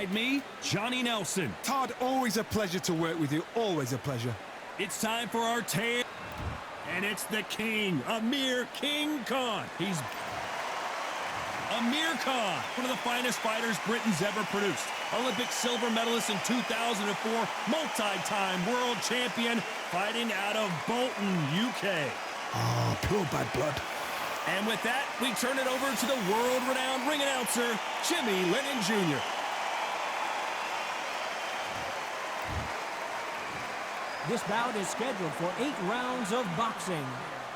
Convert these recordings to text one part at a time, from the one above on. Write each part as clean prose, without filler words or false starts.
alongside me, Johnny Nelson. Todd, always a pleasure to work with you. Always a pleasure. It's time for our tale. And it's the king, Amir King Khan. He's Amir Khan, one of the finest fighters Britain's ever produced. Olympic silver medalist in 2004, multi-time world champion, fighting out of Bolton, UK. Oh, pure bad blood. And with that, we turn it over to the world-renowned ring announcer, Jimmy Lennon Jr. This bout is scheduled for 8 rounds of boxing.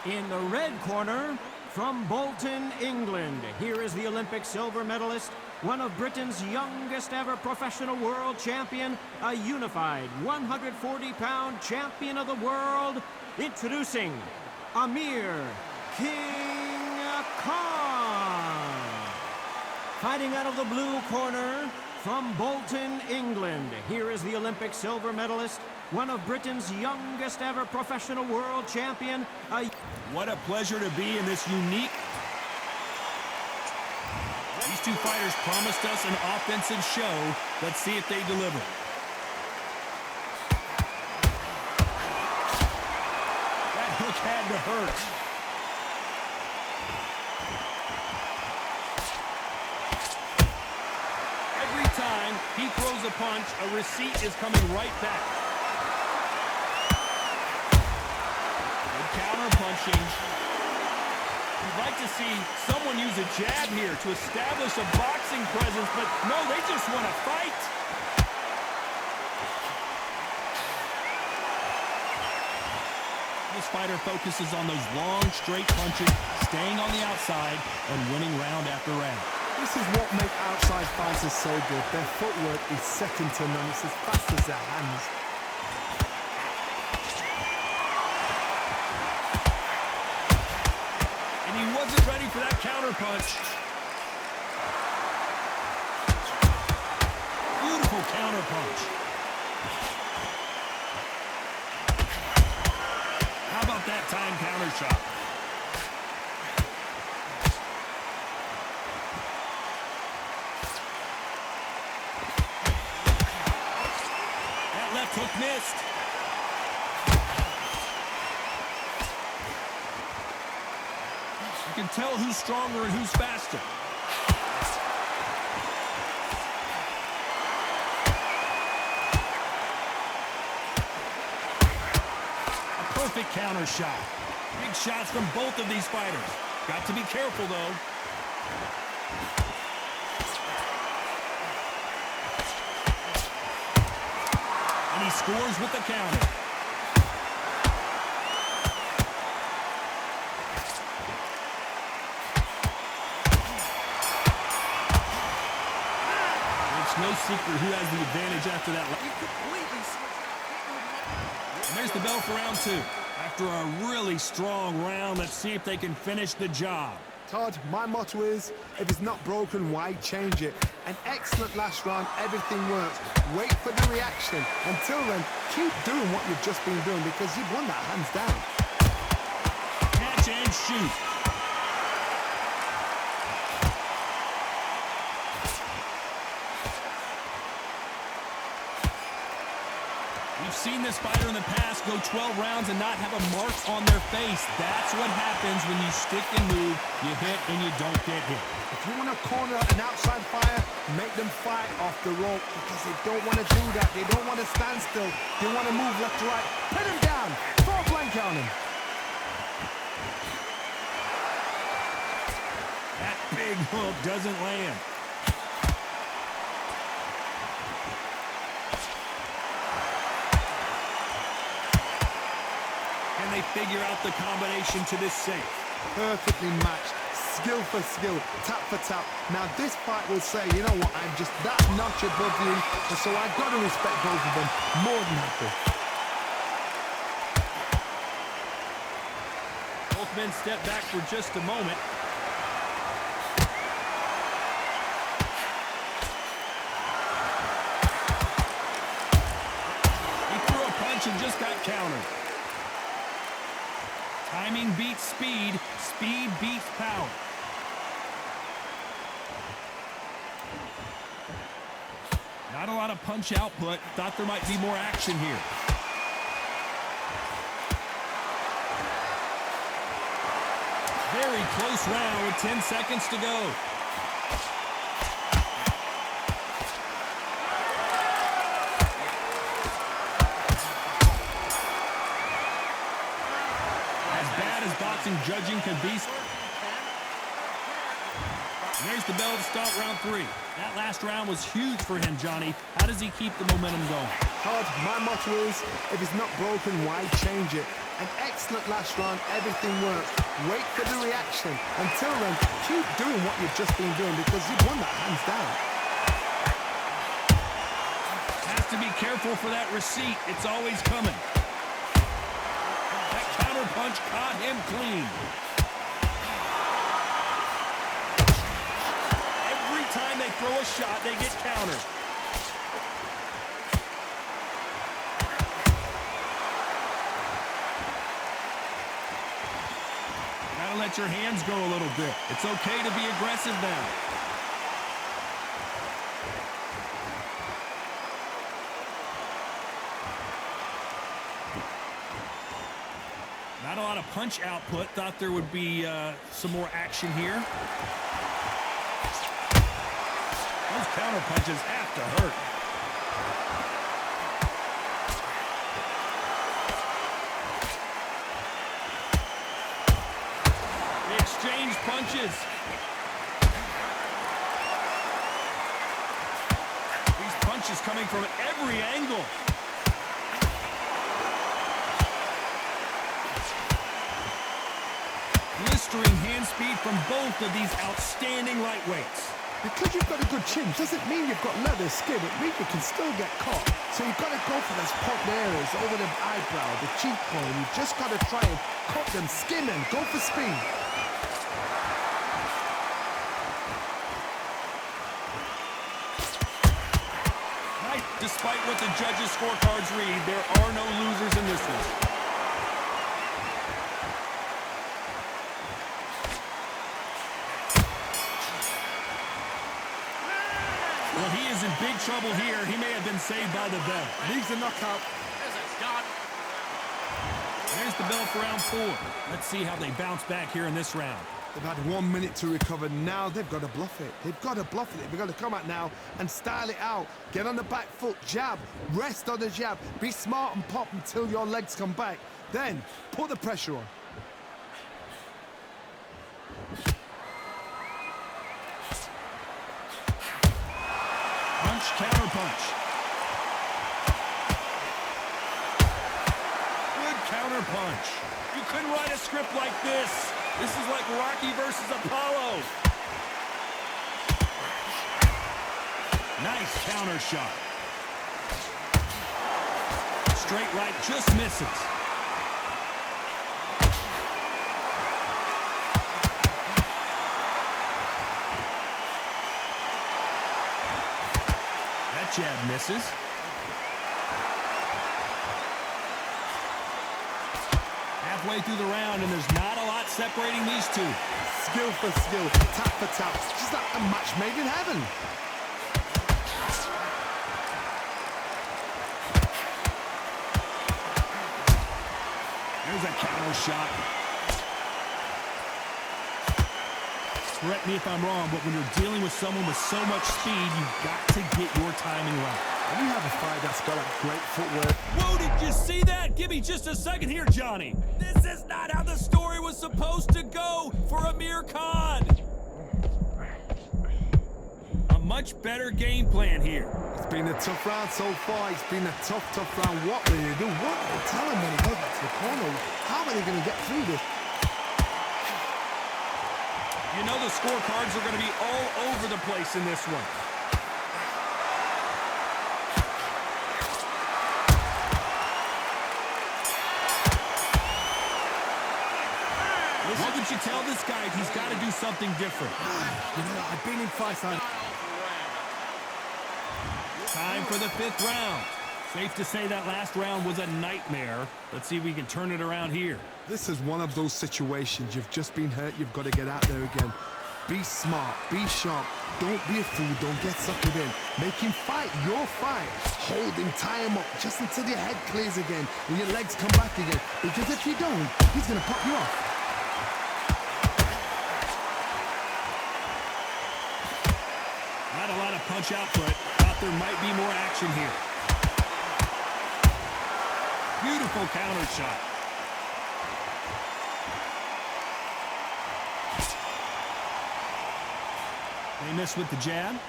In the red corner, from Bolton, England, here is the Olympic silver medalist, one of Britain's youngest ever professional world champion, a unified 140-pound champion of the world, introducing Amir King Khan. Fighting out of the blue corner, from Bolton, England, here is the Olympic silver medalist, one of Britain's youngest ever professional world champion. What a pleasure to be in this unique... These two fighters promised us an offensive show. Let's see if they deliver. That hook had to hurt. Every time he throws a punch, a receipt is coming right back. Counter-punching. You'd like to see someone use a jab here to establish a boxing presence, but no, they just want to fight. This fighter focuses on those long, straight punches, staying on the outside, and winning round after round. This is what makes outside fighters so good. Their footwork is second to none. It's as fast as their hands. He wasn't ready for that counterpunch. Beautiful counterpunch. How about that time counter shot? That left hook missed. You can tell who's stronger and who's faster. A perfect counter shot. Big shots from both of these fighters. Got to be careful, though. And he scores with the counter. No secret who has the advantage after that. And there's the bell for round 2. After a really strong round, let's see if they can finish the job. Todd, my motto is, if it's not broken, why change it? An excellent last round, everything works. Wait for the reaction. Until then, keep doing what you've just been doing because you've won that hands down. Catch and shoot. We've seen this fighter in the past go 12 rounds and not have a mark on their face. That's what happens when you stick and move, you hit and you don't get hit. If you want to corner an outside fighter, make them fight off the rope because they don't want to do that. They don't want to stand still. They want to move left to right. Pin him down. Throw a blank on him. That big hook doesn't land. They figure out the combination to this safe. Perfectly matched, skill for skill, tap for tap. Now this fight will say, you know what, I'm just that notch above you, and so I've got to respect both of them more than happy. Both men step back for just a moment. He threw a punch and just got countered. Timing beats speed. Speed beats power. Not a lot of punch output. Thought there might be more action here. Very close round with 10 seconds to go. As bad as boxing judging can be. And there's the bell to start round 3. That last round was huge for him, Johnny. How does he keep the momentum going? Todd, my motto is, if it's not broken, why change it? An excellent last round, everything works. Wait for the reaction. Until then, keep doing what you've just been doing because you've won that hands down. Has to be careful for that receipt. It's always coming. That counter punch caught him clean. Every time they throw a shot, they get countered. Let your hands go a little bit. It's okay to be aggressive now. Not a lot of punch output. Thought there would be some more action here. Those counter punches have to hurt. Exchange punches. These punches coming from every angle. Blistering hand speed from both of these outstanding lightweights. Because you've got a good chin doesn't mean you've got leather skin. It means you can still get caught. So you've got to go for those pop areas over the eyebrow, the cheekbone. You've just got to try and cut them, skim them, go for speed. Despite what the judges' scorecards read, there are no losers in this one. Well, he is in big trouble here. He may have been saved by the bell. Leaves a knockout. There's the bell for round 4. Let's see how they bounce back here in this round. They've had 1 minute to recover. Now they've got to bluff it. They've got to bluff it. They've got to come out now and style it out. Get on the back foot, jab, rest on the jab. Be smart and pop until your legs come back. Then put the pressure on. Punch, counter punch. Good counter punch. You couldn't write a script like this. This is like Rocky versus Apollo. Nice counter shot. Straight right just misses. That jab misses. Halfway through the round, and there's not a lot separating these two. Skill for skill, tap for tap. It's just like a match made in heaven. There's a counter shot. Correct me if I'm wrong, but when you're dealing with someone with so much speed, you've got to get your timing right. When you have a fight that's got a great footwork. Whoa, did you see that? Give me just a second here, Johnny. This is not how the story was supposed to go for Amir Khan. A much better game plan here. It's been a tough round so far. It's been a tough round. What will you do? What will you tell him when he goes back to the corner? How are they going to get through this? You know the scorecards are going to be all over the place in this one. What would you tell this guy? He's got to do something different. You know, I've been in fights. Time for the 5th round. Safe to say that last round was a nightmare. Let's see if we can turn it around here. This is one of those situations. You've just been hurt. You've got to get out there again. Be smart, be sharp. Don't be a fool, don't get suckered in. Make him fight your fight. Hold him, tie him up, just until your head clears again and your legs come back again. Because if you don't, he's gonna pop you off. Not a lot of punch output. Thought there might be more action here. Beautiful counter shot. They miss with the jab.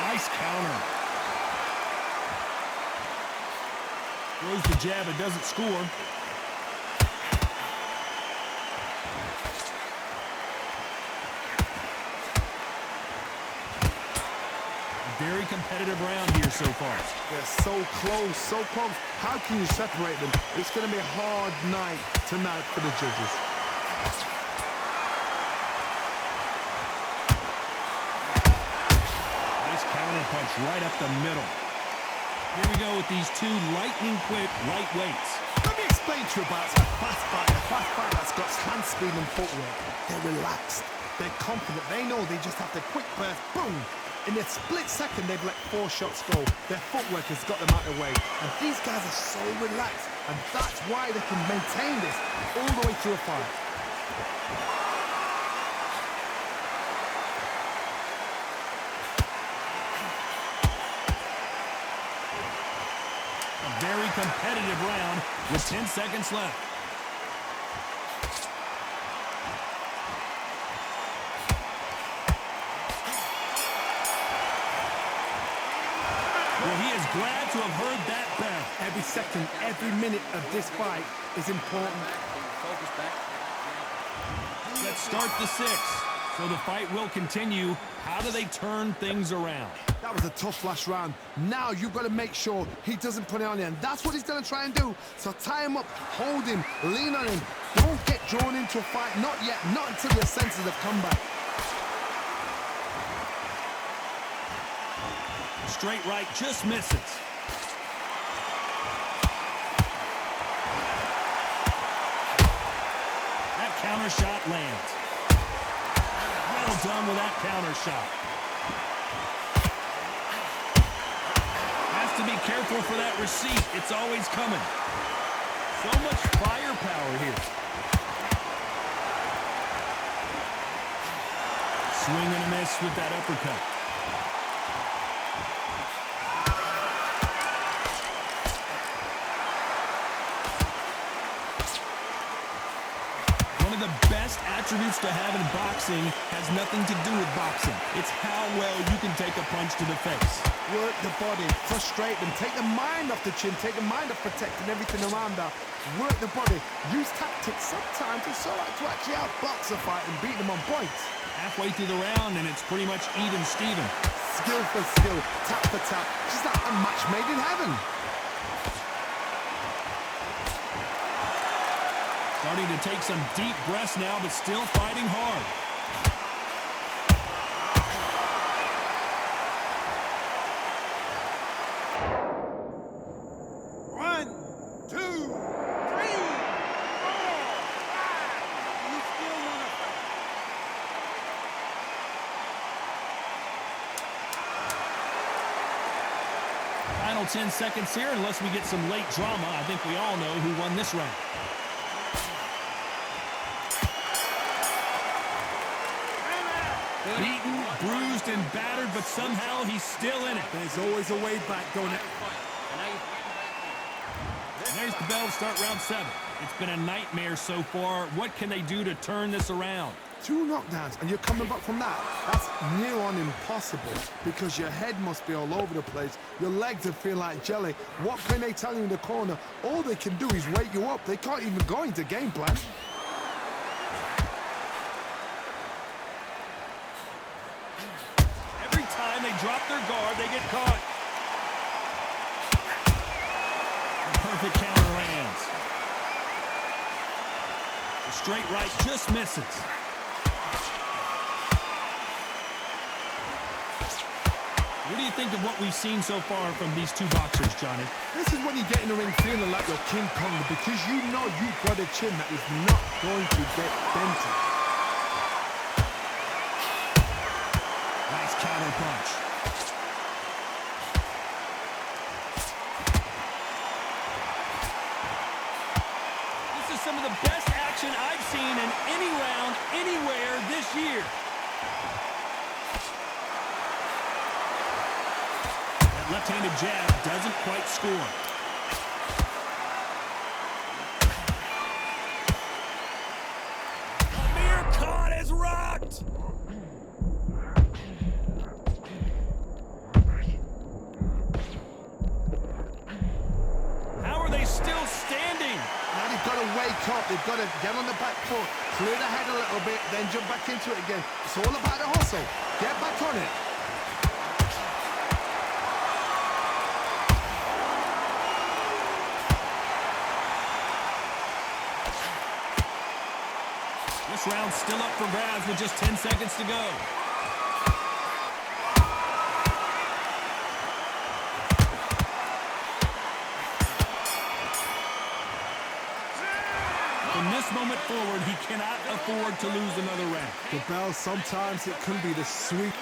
Nice counter. Throws the jab, it doesn't score. Very competitive round here so far. They're so close, so close. How can you separate them? It's going to be a hard night tonight for the judges. Nice counter punch right up the middle. Here we go with these two lightning-quick lightweights. Let me explain to you about a fast fighter. A fast fighter that's got hand speed and footwork. They're relaxed. They're confident. They know they just have to quick burst, boom. In a split second, they've let 4 shots go. Their footwork has got them out of the way. And these guys are so relaxed. And that's why they can maintain this all the way through a fight. A very competitive round with 10 seconds left. Well, he is glad to have heard that bell. Every second, every minute of this fight is important. Let's start the 6th. So the fight will continue. How do they turn things around? That was a tough last round. Now you've got to make sure he doesn't put it on you, and that's what he's going to try and do. So tie him up, hold him, lean on him. Don't get drawn into a fight. Not yet. Not until your senses have come back. Straight right just misses. That counter shot lands. Well done with that counter shot. Has to be careful for that receipt. It's always coming. So much firepower here. Swing and a miss with that uppercut. One of the best attributes to have in boxing has nothing to do with boxing. It's how well you can take a punch to the face. Work the body, frustrate them, take the mind off the chin, take the mind off protecting everything around her. Work the body, use tactics. Sometimes it's so like to actually outbox a fight and beat them on points. Halfway through the round and it's pretty much even Steven. Skill for skill, tap for tap, just like a match made in heaven. Starting to take some deep breaths now, but still fighting hard. One, two, three, 4, 5. You still want to fight? Final 10 seconds here, unless we get some late drama. I think we all know who won this round. Beaten, bruised, and battered, but somehow he's still in it. There's always a way back, don't it? And there's the bell to start round 7. It's been a nightmare so far. What can they do to turn this around? 2 knockdowns and you're coming back from that. That's near on impossible because your head must be all over the place. Your legs will feel like jelly. What can they tell you in the corner? All they can do is wake you up. They can't even go into game plan. Every time they drop their guard, they get caught. The perfect counter lands. The straight right just misses. What do you think of what we've seen so far from these two boxers, Johnny? This is when you get in the ring feeling like you're King Kong because you know you've got a chin that is not going to get dented. Nice counter punch. This is some of the best action I've seen in any round, anywhere this year. That left-handed jab doesn't quite score. Amir Khan is rocked! How are they still standing? Now they've got to wake up. They've got to get on the back foot, clear the head a little bit, then jump back into it again. It's all about the hustle. Get back on it. This round's still up for grabs with just 10 seconds to go. From this moment forward, he cannot afford to lose another round. The bell, sometimes it can be the sweet.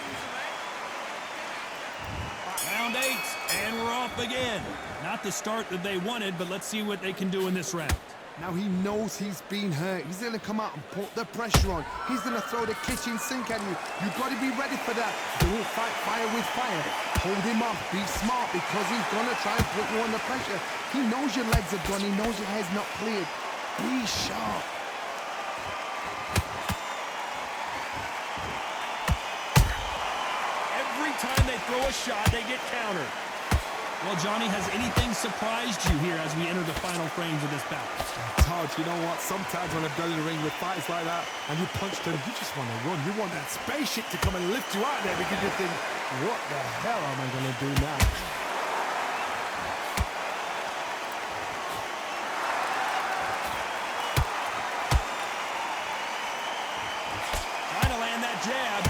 Round 8, and we're off again. Not the start that they wanted, but let's see what they can do in this round. Now he knows he's been hurt. He's going to come out and put the pressure on. He's going to throw the kitchen sink at you. You've got to be ready for that. Don't fight fire with fire. Hold him off. Be smart because he's going to try and put you under pressure. He knows your legs are gone. He knows your head's not cleared. Be sharp. Every time they throw a shot, they get countered. Well, Johnny, has anything surprised you here as we enter the final frames of this bout? Todd, you know what? Sometimes when I've done in the ring with fights like that and you punch them, you just want to run. You want that spaceship to come and lift you out there because you think, what the hell am I going to do now? Trying to land that jab.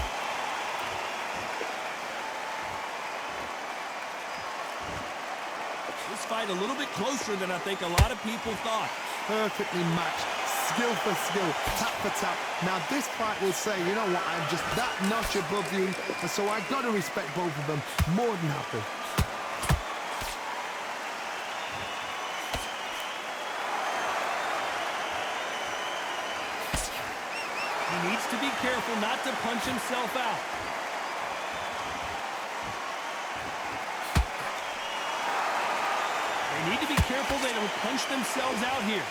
This fight a little bit closer than I think a lot of people thought. Perfectly matched, skill for skill, tap for tap. Now this fight will say, you know what, I'm just that notch above you, and so I got to respect both of them more than happy. He needs to be careful not to punch himself out. They need to be careful they don't punch themselves out here.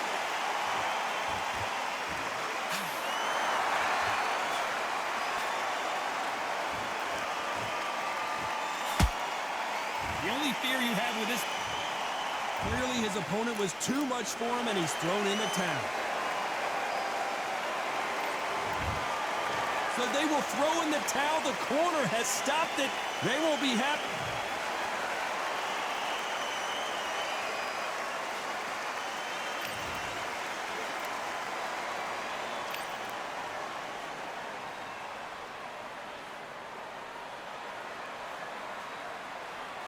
The only fear you have with this, clearly his opponent was too much for him and he's thrown in the towel. So they will throw in the towel. The corner has stopped it. They won't be happy.